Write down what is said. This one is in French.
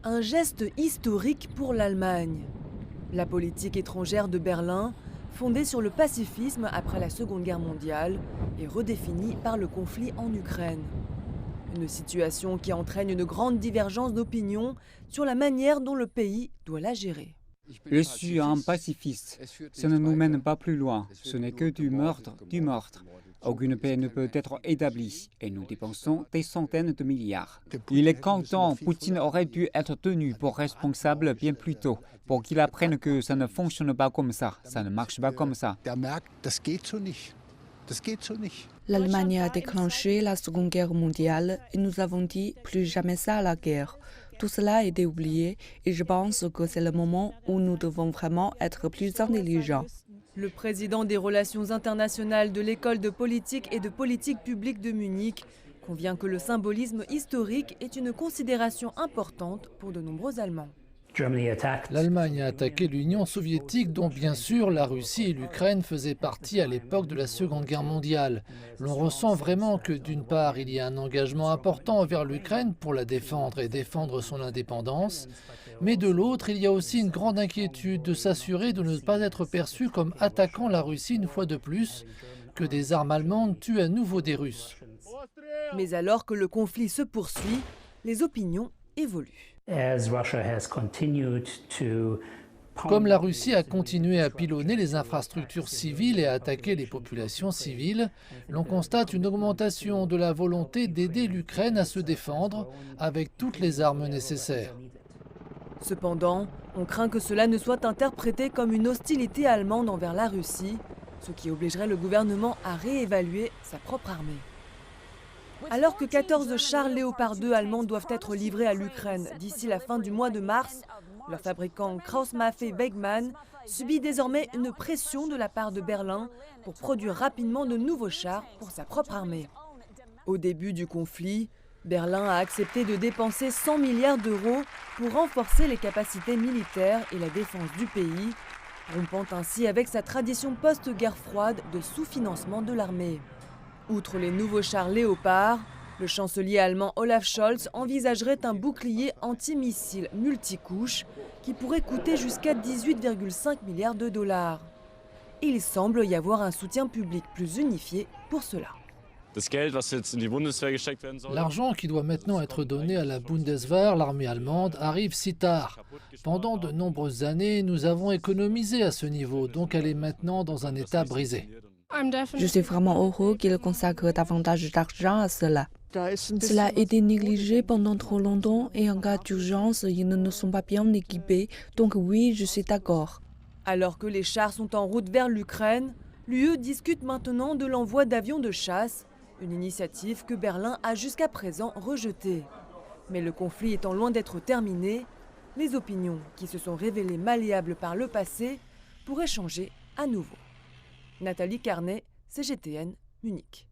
Un geste historique pour l'Allemagne. La politique étrangère de Berlin, fondée sur le pacifisme après la Seconde Guerre mondiale, est redéfinie par le conflit en Ukraine. Une situation qui entraîne une grande divergence d'opinion sur la manière dont le pays doit la gérer. Je suis un pacifiste. Ça ne nous mène pas plus loin. Ce n'est que du meurtre, du meurtre. Aucune paix ne peut être établie et nous dépensons des centaines de milliards. Il est temps, Poutine aurait dû être tenu pour responsable bien plus tôt, pour qu'il apprenne que ça ne fonctionne pas comme ça ne marche pas comme ça. L'Allemagne a déclenché la Seconde Guerre mondiale et nous avons dit plus jamais ça à la guerre. Tout cela a été oublié et je pense que c'est le moment où nous devons vraiment être plus intelligents. Le président des relations internationales de l'école de politique et de politique publique de Munich convient que le symbolisme historique est une considération importante pour de nombreux Allemands. L'Allemagne a attaqué l'Union soviétique, dont bien sûr la Russie et l'Ukraine faisaient partie à l'époque de la Seconde Guerre mondiale. L'on ressent vraiment que d'une part, il y a un engagement important envers l'Ukraine pour la défendre et défendre son indépendance, mais de l'autre, il y a aussi une grande inquiétude de s'assurer de ne pas être perçu comme attaquant la Russie une fois de plus, que des armes allemandes tuent à nouveau des Russes. Mais alors que le conflit se poursuit, les opinions évoluent. Comme la Russie a continué à pilonner les infrastructures civiles et à attaquer les populations civiles, l'on constate une augmentation de la volonté d'aider l'Ukraine à se défendre avec toutes les armes nécessaires. Cependant, on craint que cela ne soit interprété comme une hostilité allemande envers la Russie, ce qui obligerait le gouvernement à réévaluer sa propre armée. Alors que 14 chars Léopard 2 allemands doivent être livrés à l'Ukraine d'ici la fin du mois de mars, leur fabricant Krauss-Maffei-Wegmann subit désormais une pression de la part de Berlin pour produire rapidement de nouveaux chars pour sa propre armée. Au début du conflit, Berlin a accepté de dépenser 100 milliards d'euros pour renforcer les capacités militaires et la défense du pays, rompant ainsi avec sa tradition post-guerre froide de sous-financement de l'armée. Outre les nouveaux chars Léopard, le chancelier allemand Olaf Scholz envisagerait un bouclier antimissile multicouche qui pourrait coûter jusqu'à 18,5 milliards de dollars. Il semble y avoir un soutien public plus unifié pour cela. L'argent qui doit maintenant être donné à la Bundeswehr, l'armée allemande, arrive si tard. Pendant de nombreuses années, nous avons économisé à ce niveau, donc elle est maintenant dans un état brisé. Je suis vraiment heureux qu'il consacre davantage d'argent à cela. Cela a été négligé pendant trop longtemps et en cas d'urgence, ils ne sont pas bien équipés, donc oui, je suis d'accord. Alors que les chars sont en route vers l'Ukraine, l'UE discute maintenant de l'envoi d'avions de chasse, une initiative que Berlin a jusqu'à présent rejetée. Mais le conflit étant loin d'être terminé, les opinions qui se sont révélées malléables par le passé pourraient changer à nouveau. Nathalie Carnet, CGTN, Munich.